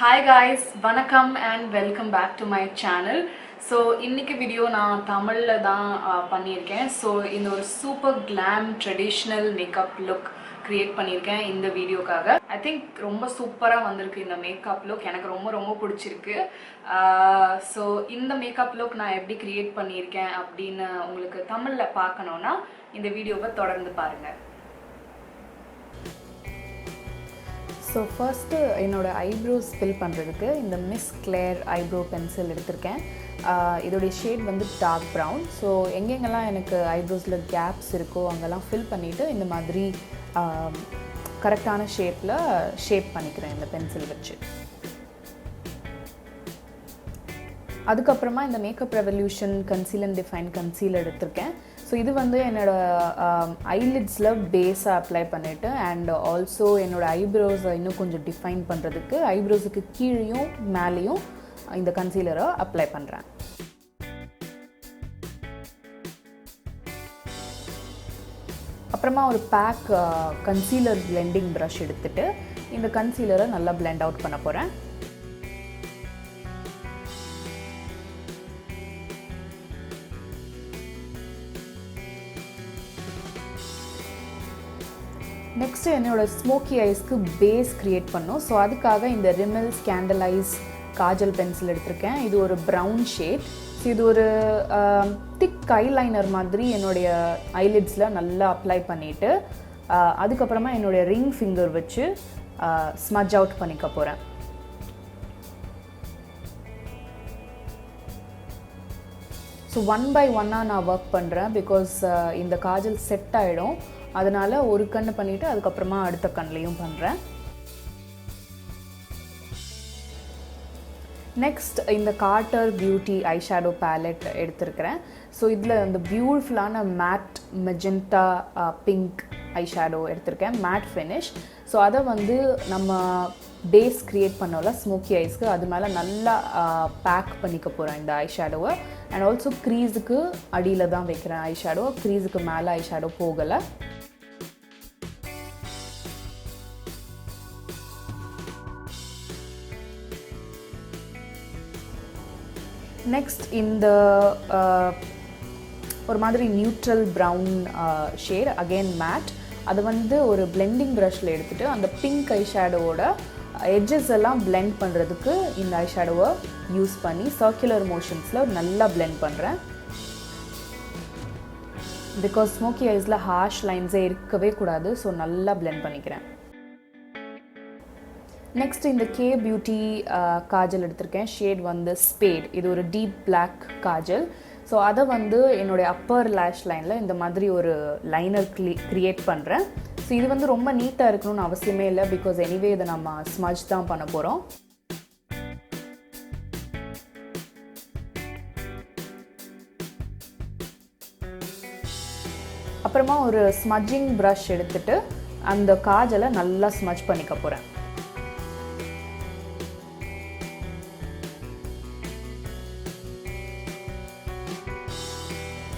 Hi guys, vanakkam and welcome back to my channel. So இன்னைக்கு video நான் தமிழ்ல தான் பண்ணியிருக்கேன். ஸோ இந்த ஒரு super glam traditional makeup look create பண்ணியிருக்கேன் இந்த வீடியோக்காக. ஐ திங்க் ரொம்ப சூப்பராக வந்திருக்கு இந்த மேக்கப் லுக், எனக்கு ரொம்ப பிடிச்சிருக்கு. ஸோ இந்த மேக்கப் லுக் நான் எப்படி கிரியேட் பண்ணியிருக்கேன் அப்படின்னு உங்களுக்கு தமிழில் பார்க்கணுன்னா இந்த வீடியோவை தொடர்ந்து பாருங்கள். ஸோ ஃபர்ஸ்ட்டு என்னோடய ஐப்ரோஸ் ஃபில் பண்ணுறதுக்கு இந்த மிஸ் கிளேர் ஐப்ரோ பென்சில் எடுத்திருக்கேன். இதோடைய ஷேட் வந்து டார்க் ப்ரவுன். ஸோ எங்கெங்கெல்லாம் எனக்கு ஐப்ரோஸில் கேப்ஸ் இருக்கோ அங்கெல்லாம் ஃபில் பண்ணிவிட்டு இந்த மாதிரி கரெக்டான ஷேப் பண்ணிக்கிறேன் இந்த பென்சில் வச்சு. அதுக்கப்புறமா இந்த makeup revolution conceal and define concealer எடுத்திருக்கேன். ஸோ இது வந்து என்னோடய ஐலிட்ஸில் பேஸாக அப்ளை பண்ணிவிட்டு அண்ட் ஆல்சோ என்னோடய ஐப்ரோஸை இன்னும் கொஞ்சம் டிஃபைன் பண்ணுறதுக்கு ஐப்ரோஸுக்கு கீழேயும் மேலேயும் இந்த கன்சீலரை அப்ளை பண்ணுறேன். அப்புறமா ஒரு பேக் கன்சீலர் பிளெண்டிங் ப்ரஷ் எடுத்துகிட்டு இந்த கன்சீலரை நல்லா பிளெண்ட் அவுட் பண்ண போகிறேன். நெக்ஸ்ட்டு என்னோடய ஸ்மோக்கி ஐஸ்க்கு பேஸ் க்ரியேட் பண்ணோம். ஸோ அதுக்காக இந்த ரிமல் ஸ்கேண்டலைஸ் காஜல் பென்சில் எடுத்திருக்கேன். இது ஒரு ப்ரௌன் ஷேட். ஸோ இது ஒரு திக் ஐலைனர் மாதிரி என்னுடைய ஐலிட்ஸில் நல்லா அப்ளை பண்ணிவிட்டு அதுக்கப்புறமா என்னுடைய ரிங் ஃபிங்கர் வச்சு ஸ்மஜ் அவுட் பண்ணிக்க போகிறேன். ஸோ 1 by 1 நான் ஒர்க் பண்ணுறேன். பிகாஸ் இந்த காஜல் செட் ஆகிடும். அதனால் ஒரு கண்ணு பண்ணிவிட்டு அதுக்கப்புறமா அடுத்த கண்ணிலையும் பண்ணுறேன். நெக்ஸ்ட் இந்த Carter beauty eyeshadow palette எடுத்திருக்கிறேன். ஸோ இதில் அந்த பியூட்டிஃபுல்லான matte magenta pink eyeshadow எடுத்திருக்கேன், மேட் ஃபினிஷ். ஸோ அதை வந்து நம்ம பேஸ் க்ரியேட் பண்ணோம்ல ஸ்மோக்கி ஐஸ்க்கு, அது மேலே நல்லா பேக் பண்ணிக்க போகிறேன் இந்த ஐ ஷேடோவை. அண்ட் ஆல்சோ க்ரீஸுக்கு அடியில் தான் வைக்கிறேன் ஐ ஷேடோ, க்ரீஸுக்கு மேலே ஐ ஷேடோ போகலை. நெக்ஸ்ட் இந்த ஒரு மாதிரி neutral brown shade again matte, அதை வந்து ஒரு பிளெண்டிங் ப்ரஷில் எடுத்துகிட்டு அந்த பிங்க் ஐ ஷேடோவோட எட்ஜஸ் எல்லாம் பிளெண்ட் பண்ணுறதுக்கு இந்த ஐ ஷேடோவை யூஸ் பண்ணி சர்க்குலர் மோஷன்ஸில் நல்லா பிளெண்ட் பண்ணுறேன். பிகாஸ் ஸ்மோக்கி ஐஸில் ஹார்ஷ் லைன்ஸே இருக்கவே கூடாது. ஸோ நல்லா பிளெண்ட் பண்ணிக்கிறேன். நெக்ஸ்ட் இந்த கே பியூட்டி காஜல் எடுத்திருக்கேன். ஷேட் வந்து ஸ்பேட். இது ஒரு டீப் பிளாக் காஜல். ஸோ அதை வந்து என்னுடைய அப்பர் லேஷ் லைனில் இந்த மாதிரி ஒரு லைனர் க்ரியேட் பண்ணுறேன். ஸோ இது வந்து ரொம்ப நீட்டாக இருக்கணும்னு அவசியமே இல்லை. பிகாஸ் எனிவே இதை நம்ம ஸ்மஜ் தான் பண்ண போகிறோம். அப்புறமா ஒரு ஸ்மஜ்ஜிங் ப்ரஷ் எடுத்துகிட்டு அந்த காஜலை நல்லா ஸ்மஜ் பண்ணிக்க போகிறேன்.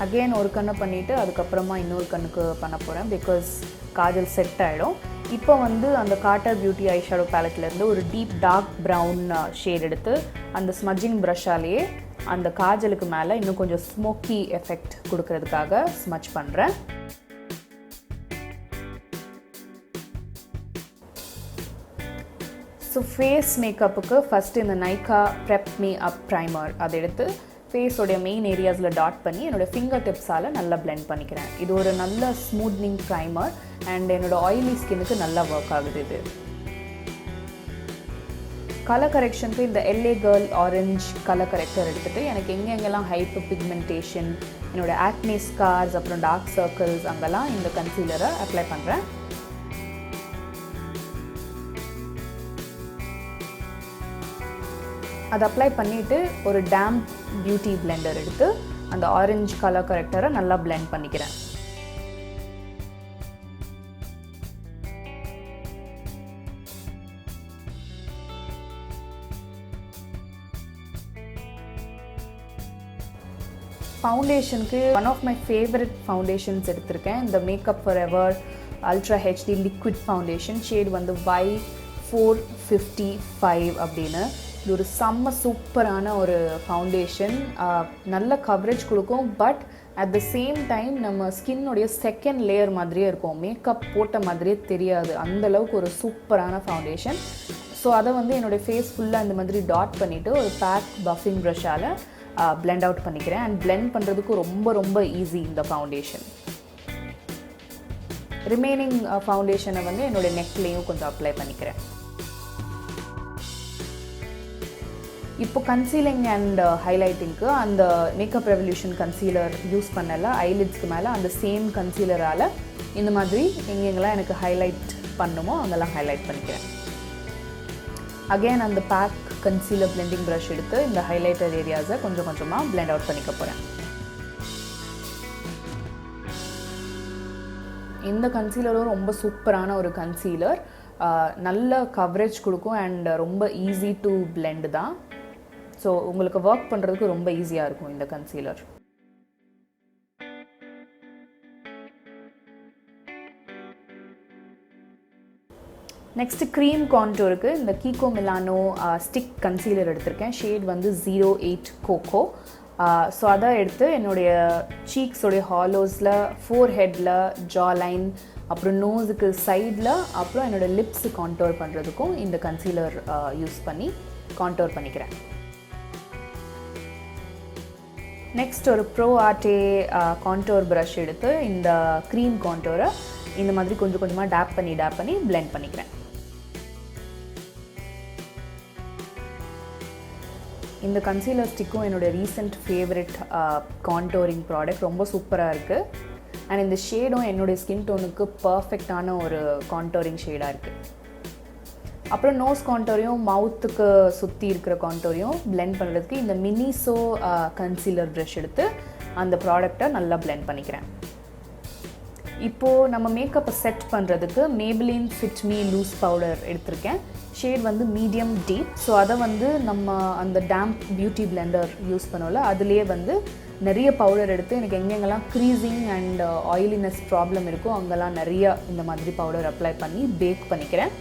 அகெயின் ஒரு கண்ணை பண்ணிவிட்டு அதுக்கப்புறமா இன்னொரு கண்ணுக்கு பண்ண போகிறேன். பிகாஸ் காஜல் செட் ஆகிடும். இப்போ வந்து அந்த கார்ட்டர் பியூட்டி ஐ ஷேடோ பேலட்லேருந்து ஒரு டீப் டார்க் ப்ரௌன் ஷேட் எடுத்து அந்த ஸ்மஜ்ஜிங் ப்ரஷ்ஷாலேயே அந்த காஜலுக்கு மேலே இன்னும் கொஞ்சம் ஸ்மோக்கி எஃபெக்ட் கொடுக்கறதுக்காக ஸ்மஜ் பண்ணுறேன். ஸோ ஃபேஸ் மேக்கப்புக்கு ஃபஸ்ட்டு இந்த நைக்கா ப்ரெப் மீ அப் ப்ரைமர் அதை எடுத்து ஃபேஸோடைய மெயின் ஏரியாஸில் டாட் பண்ணி என்னோடய ஃபிங்கர் டிப்ஸால் நல்லா பிளெண்ட் பண்ணிக்கிறேன். இது ஒரு நல்ல ஸ்மூத்னிங் ப்ரைமர் அண்ட் என்னோடய ஆயிலி ஸ்கின்னுக்கு நல்லா ஒர்க் ஆகுது. இது கலர் கரெக்ஷனுக்கு இந்த LA girl orange colour character எடுத்துகிட்டு எனக்கு எங்கெங்கெல்லாம் ஹைப்பர் பிக்மெண்டேஷன், என்னோடய ஆக்னே ஸ்கார்ஸ், அப்புறம் டார்க் சர்க்கிள்ஸ் அங்கெல்லாம் இந்த கன்சீலரை அப்ளை பண்ணுறேன். அதை அப்ளை பண்ணிவிட்டு ஒரு டேம்ப் பியூட்டி பிளெண்டர் எடுத்து அந்த ஆரஞ்சு கலர் கரெக்டரை நல்லா பிளெண்ட் பண்ணிக்கிறேன். ஃபவுண்டேஷனுக்கு one of my favourite foundations எடுத்திருக்கேன். இந்த makeup forever ultra HD liquid foundation. Shade வந்து Y 455 அப்படின்னு. இது ஒரு செம்ம சூப்பரான ஒரு ஃபவுண்டேஷன். நல்ல கவரேஜ் கொடுக்கும், but at the same time நம்ம ஸ்கின்னுடைய செகண்ட் லேயர் மாதிரியே இருக்கும், மேக்கப் போட்ட மாதிரியே தெரியாது. அந்தளவுக்கு ஒரு சூப்பரான ஃபவுண்டேஷன். ஸோ அதை வந்து என்னுடைய ஃபேஸ் ஃபுல்லாக இந்த மாதிரி டாட் பண்ணிவிட்டு ஒரு பேக் பஃபிங் ப்ரஷ்ஷால் பிளெண்ட் அவுட் பண்ணிக்கிறேன். அண்ட் பிளெண்ட் பண்ணுறதுக்கு ரொம்ப ரொம்ப ஈஸி இந்த ஃபவுண்டேஷன். ரிமைனிங் ஃபவுண்டேஷனை வந்து என்னுடைய நெக்லேயும் கொஞ்சம் அப்ளை பண்ணிக்கிறேன். இப்போ கன்சீலிங் அண்ட் ஹைலைட்டிங்க்கு அந்த மேக்கப் ரெவல்யூஷன் கன்சீலர் யூஸ் பண்ணல. ஐலிட்ஸ்க்கு மேலே அந்த சேம் கன்சீலரால் இந்த மாதிரி எங்கெங்கெல்லாம் எனக்கு ஹைலைட் பண்ணுமோ அங்கெல்லாம் ஹைலைட் பண்ணிக்கிறேன். அகெயின் அந்த பேக் கன்சீலர் பிளெண்டிங் ப்ரஷ் எடுத்து இந்த ஹைலைட்டர் ஏரியாஸை கொஞ்சம் கொஞ்சமாக பிளெண்ட் அவுட் பண்ணிக்க போகிறேன். இந்த கன்சீலரும் ரொம்ப சூப்பரான ஒரு கன்சீலர். நல்ல கவரேஜ் கொடுக்கும் அண்ட் ரொம்ப ஈஸி டு பிளெண்ட் தான். ஸோ உங்களுக்கு ஒர்க் பண்ணுறதுக்கு ரொம்ப ஈஸியாக இருக்கும் இந்த கன்சீலர். நெக்ஸ்ட்டு க்ரீம் கான்டூருக்கு இந்த கீகோ மிலானோ ஸ்டிக் கன்சீலர் எடுத்திருக்கேன். ஷேட் வந்து 08 கோகோ. ஸோ அதை எடுத்து என்னுடைய சீக்ஸோடைய ஹாலோஸில், ஃபோர்ஹெட்டில், ஜா லைன், அப்புறம் நோஸுக்கு சைடில், அப்புறம் என்னோடய லிப்ஸு கான்டோர் பண்ணுறதுக்கும் இந்த கன்சீலர் யூஸ் பண்ணி கான்டோர் பண்ணிக்கிறேன். நெக்ஸ்ட் ஒரு ப்ரோ ஆர்டே கான்டோர் ப்ரஷ் எடுத்து இந்த க்ரீம் கான்டோரை இந்த மாதிரி கொஞ்சம் கொஞ்சமாக டேப் பண்ணி பிளெண்ட் பண்ணிக்கிறேன். இந்த கன்சீலர் ஸ்டிக்கும் என்னோடய ரீசெண்ட் ஃபேவரட் கான்டோரிங் ப்ராடக்ட். ரொம்ப சூப்பராக இருக்குது. அண்ட் இந்த ஷேடும் என்னுடைய ஸ்கின் டோனுக்கு பர்ஃபெக்டான ஒரு கான்டோரிங் ஷேடாக இருக்குது. அப்புறம் நோஸ் கான்டோரையும் மவுத்துக்கு சுற்றி இருக்கிற கான்டோரையும் பிளெண்ட் பண்ணுறதுக்கு இந்த மினிசோ கன்சீலர் ப்ரஷ் எடுத்து அந்த ப்ராடக்டை நல்லா பிளெண்ட் பண்ணிக்கிறேன். இப்போது நம்ம மேக்கப்பை செட் பண்ணுறதுக்கு Maybelline fit me loose powder எடுத்திருக்கேன். ஷேட் வந்து மீடியம் டீப். ஸோ அதை வந்து நம்ம அந்த டேம்ப் பியூட்டி பிளெண்டர் யூஸ் பண்ணோம்ல, அதுலேயே வந்து நிறைய பவுடர் எடுத்து எனக்கு எங்கெங்கெல்லாம் க்ரீசிங் அண்ட் ஆயிலினஸ் ப்ராப்ளம் இருக்கோ அங்கெல்லாம் நிறைய இந்த மாதிரி பவுடர் அப்ளை பண்ணி பேக் பண்ணிக்கிறேன்.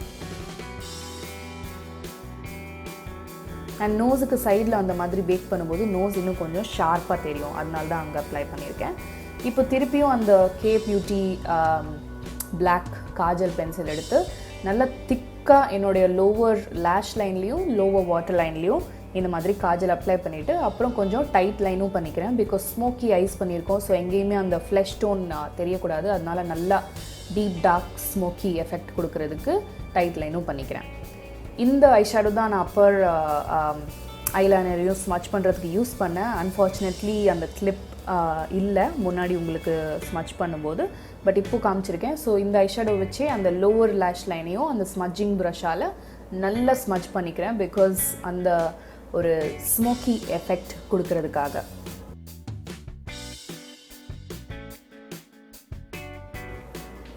அண்ட் நோஸுக்கு சைடில் அந்த மாதிரி பேக் பண்ணும்போது நோஸ் இன்னும் கொஞ்சம் ஷார்ப்பாக தெரியும், அதனால தான் அங்கே அப்ளை பண்ணியிருக்கேன். இப்போ திருப்பியும் அந்த Kay beauty black kajal pencil எடுத்து நல்லா திக்காக என்னுடைய லோவர் லேஷ் லைன்லேயும் லோவர் வாட்டர் லைன்லேயும் இந்த மாதிரி காஜல் அப்ளை பண்ணிவிட்டு அப்புறம் கொஞ்சம் டைட் லைனும் பண்ணிக்கிறேன். பிகாஸ் ஸ்மோக்கி ஐஸ் பண்ணியிருக்கோம். ஸோ எங்கேயுமே அந்த ஃப்ளஷ் டோன் தெரியக்கூடாது. அதனால் நல்லா டீப் டார்க் ஸ்மோக்கி எஃபெக்ட் கொடுக்கறதுக்கு டைட் லைனும் பண்ணிக்கிறேன். இந்த ஐஷேடோ தான் நான் அப்பர் ஐலைனரையும் ஸ்மச் பண்ணுறதுக்கு யூஸ் பண்ணேன். அன்ஃபார்ச்சுனேட்லி அந்த கிளிப் இல்லை முன்னாடி உங்களுக்கு ஸ்மச் பண்ணும்போது, பட் இப்போ காமிச்சிருக்கேன். ஸோ இந்த ஐஷேடோ வச்சு அந்த லோவர் லேஷ் லைனையும் அந்த ஸ்மட்ஜிங் ப்ரஷ்ஷால் நல்லா ஸ்மச் பண்ணிக்கிறேன். பிகாஸ் அந்த ஒரு ஸ்மோக்கி எஃபெக்ட் கொடுக்கறதுக்காக.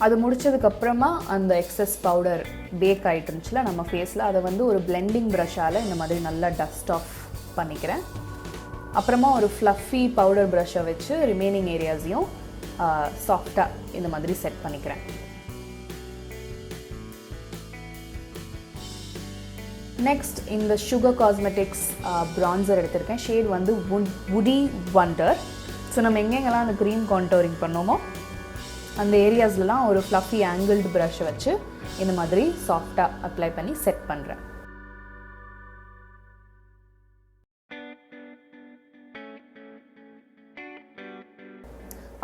அது முடித்ததுக்கப்புறமா அந்த எக்ஸஸ் பவுடர் பேக் ஆகிட்டு இருந்துச்சுல நம்ம ஃபேஸில், அதை வந்து ஒரு பிளெண்டிங் ப்ரஷ்ஷால் இந்த மாதிரி நல்லா டஸ்ட் ஆஃப் பண்ணிக்கிறேன். அப்புறமா ஒரு ஃப்ளஃபி பவுடர் ப்ரஷ்ஷை வச்சு ரிமைனிங் ஏரியாஸையும் சாஃப்டாக இந்த மாதிரி செட் பண்ணிக்கிறேன். நெக்ஸ்ட் இந்த சுகர் காஸ்மெட்டிக்ஸ் ப்ரான்சர் எடுத்திருக்கேன். ஷேட் வந்து வுடி வண்டர். ஸோ நம்ம எங்கெங்கெல்லாம் அந்த க்ரீம் கான்டோரிங் பண்ணோமோ அந்த ஏரியாஸ்லாம் ஒரு ஃப்ளஃபி ஆங்கிள்டு ப்ரஷ்ஷை வச்சு இந்த மாதிரி சாஃப்டாக அப்ளை பண்ணி செட் பண்ணுறேன்.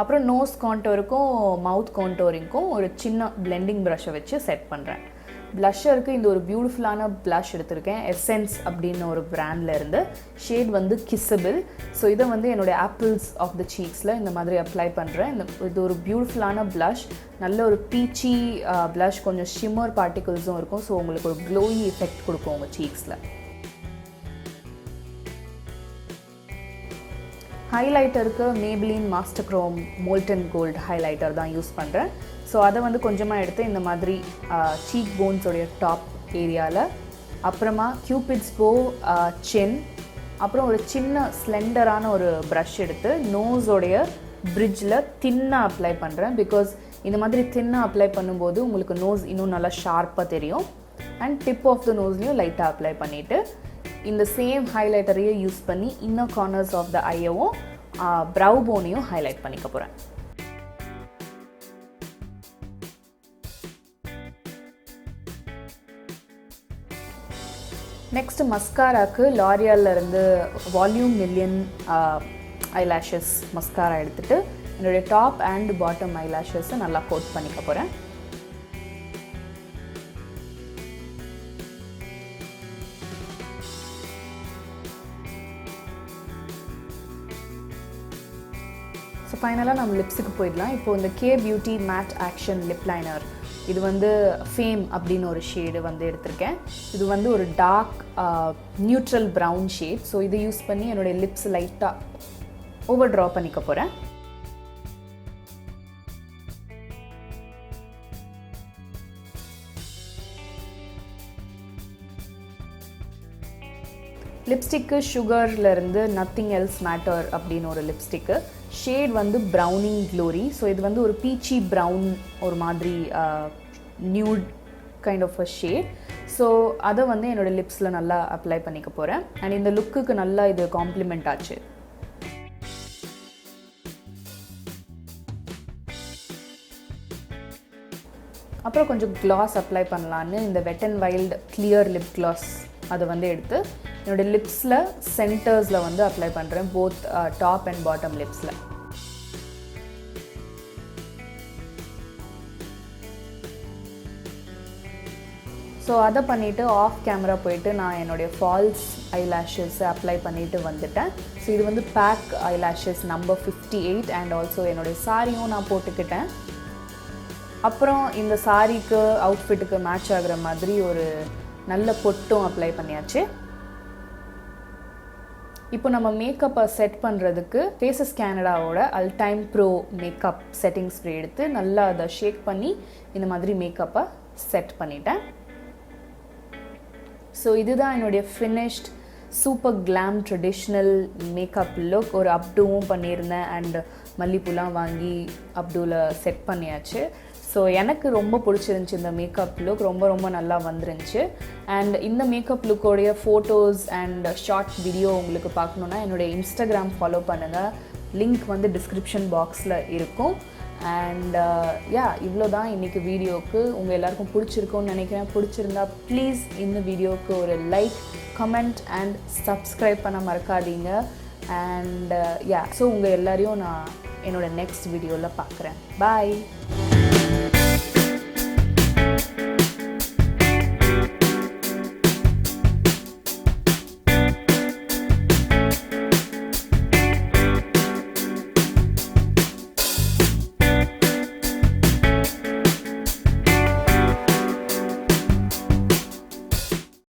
அப்புறம் நோஸ் கான்டோருக்கும் மவுத் கான்டோரிங்க்கும் ஒரு சின்ன பிளெண்டிங் ப்ரஷ்ஷை வச்சு செட் பண்ணுறேன். ப்ளஷருக்கு இந்த ஒரு பியூட்டிஃபுல்லான ப்ளஷ் எடுத்திருக்கேன். எசென்ஸ் அப்படின்னு ஒரு பிராண்டில் இருந்து. ஷேட் வந்து கிஸ்ஸபிள். ஸோ இதை வந்து என்னுடைய ஆப்பிள்ஸ் ஆஃப் த சீக்ஸில் இந்த மாதிரி அப்ளை பண்ணுறேன். இது ஒரு பியூட்டிஃபுல்லான ப்ளஷ். நல்ல ஒரு பீச்சி ப்ளஷ், கொஞ்சம் ஷிம்மர் பார்ட்டிகல்ஸும் இருக்கும். ஸோ உங்களுக்கு ஒரு க்ளோயி எஃபெக்ட் கொடுக்கும் உங்கள் சீக்ஸில். ஹைலைட்டருக்கு Maybelline master chrome molten gold highlighter தான் யூஸ் பண்ணுறேன். ஸோ அதை வந்து கொஞ்சமாக எடுத்து இந்த மாதிரி சீக் போன்ஸோடைய டாப் ஏரியாவில், அப்புறமா கியூபிட்ஸ் போ, சின், அப்புறம் ஒரு சின்ன ஸ்லெண்டரான ஒரு ப்ரஷ் எடுத்து நோஸோடைய பிரிட்ஜில் தின்னாக அப்ளை பண்ணுறேன். பிகாஸ் இந்த மாதிரி தின்னாக அப்ளை பண்ணும்போது உங்களுக்கு நோஸ் இன்னும் நல்லா ஷார்ப்பாக தெரியும். அண்ட் டிப் ஆஃப் த நோஸ்லையும் லைட்டாக அப்ளை பண்ணிவிட்டு இந்த சேம் ஹைலைட்டரையே யூஸ் பண்ணி இன்னர் கார்னர்ஸ் ஆஃப் த ஐயவும் ப்ரௌ போனையும் ஹைலைட் பண்ணிக்க போகிறேன். நெக்ஸ்ட்டு மஸ்காராக்கு லாரியாலில் இருந்து வால்யூம் மில்லியன் ஐலாஷஸ் மஸ்காரா எடுத்துகிட்டு என்னுடைய டாப் அண்ட் பாட்டம் ஐலாஷஸை நல்லா கோட் பண்ணிக்க போகிறேன். ஸோ ஃபைனலாக நம்ம லிப்ஸுக்கு போயிடலாம். இப்போது இந்த Kay beauty matte action lip liner, இது வந்து ஃபேம் அப்படின்னு ஒரு ஷேடு வந்து எடுத்திருக்கேன். இது வந்து ஒரு dark neutral brown shade. So இதை யூஸ் பண்ணி என்னுடைய லிப்ஸ் லைட்டாக ஓவர் ட்ரா பண்ணிக்க போகிறேன். லிப்ஸ்டிக்கு சுகர்லேருந்து நத்திங் எல்ஸ் மேட்டர் அப்படின்னு ஒரு லிப்ஸ்டிக்கு. ஷேட் வந்து ப்ரௌனிங் க்ளோரி. ஸோ இது வந்து ஒரு பீச்சி ப்ரௌன், ஒரு மாதிரி nude kind of a shade. So அதை வந்து என்னோடய லிப்ஸில் நல்லா அப்ளை பண்ணிக்க போகிறேன். அண்ட் இந்த லுக்குக்கு நல்லா இது காம்ப்ளிமெண்ட் ஆச்சு. அப்புறம் கொஞ்சம் க்ளாஸ் அப்ளை பண்ணலான்னு இந்த wet and wild clear lip gloss அதை வந்து எடுத்து என்னோடய லிப்ஸில் சென்டர்ஸில் வந்து அப்ளை பண்ணுறேன், போத் டாப் அண்ட் பாட்டம் லிப்ஸில். ஸோ அதை பண்ணிவிட்டு ஆஃப் கேமரா போயிட்டு நான் என்னுடைய ஃபால்ஸ் ஐலாஷஸை அப்ளை பண்ணிவிட்டு வந்துட்டேன். ஸோ இது வந்து fake eyelashes number 58 and also என்னுடைய சாரியும் நான் போட்டுக்கிட்டேன். அப்புறம் இந்த சாரிக்கு அவுட்ஃபிட்டுக்கு மேட்ச் ஆகிற மாதிரி ஒரு நல்ல பொட்டும் அப்ளை பண்ணியாச்சு. இப்போ நம்ம மேக்கப்பை செட் பண்ணுறதுக்கு ஃபேஸஸ் கேனடாவோட all time pro makeup setting spray எடுத்து நல்லா அதை ஷேக் பண்ணி இந்த மாதிரி மேக்கப்பை செட் பண்ணிட்டேன். ஸோ இதுதான் என்னுடைய finished super glam traditional makeup look. ஒரு அப்டூவும் பண்ணியிருந்தேன் அண்ட் மல்லிப்பூலாம் வாங்கி அப்டூவில் செட் பண்ணியாச்சு. ஸோ எனக்கு ரொம்ப பிடிச்சிருந்துச்சி இந்த மேக்கப் லுக், ரொம்ப ரொம்ப நல்லா வந்துருந்துச்சு. அண்ட் இந்த மேக்கப் லுக்கோடைய ஃபோட்டோஸ் அண்ட் ஷார்ட் வீடியோ உங்களுக்கு பார்க்கணுன்னா என்னுடைய இன்ஸ்டாகிராம் ஃபாலோ பண்ணுங்கள். லிங்க் வந்து டிஸ்கிரிப்ஷன் பாக்ஸில் இருக்கும். அண்ட் இவ்வளோ தான் இன்றைக்கி வீடியோவுக்கு. உங்கள் எல்லாருக்கும் பிடிச்சிருக்கும்னு நினைக்கிறேன். பிடிச்சிருந்தா ப்ளீஸ் இந்த வீடியோவுக்கு ஒரு லைக், கமெண்ட் அண்ட் சப்ஸ்கிரைப் பண்ண மறக்காதீங்க. அண்ட் ஸோ உங்கள் எல்லாரையும் நான் என்னோடய நெக்ஸ்ட் வீடியோவில் பார்க்குறேன். பாய்.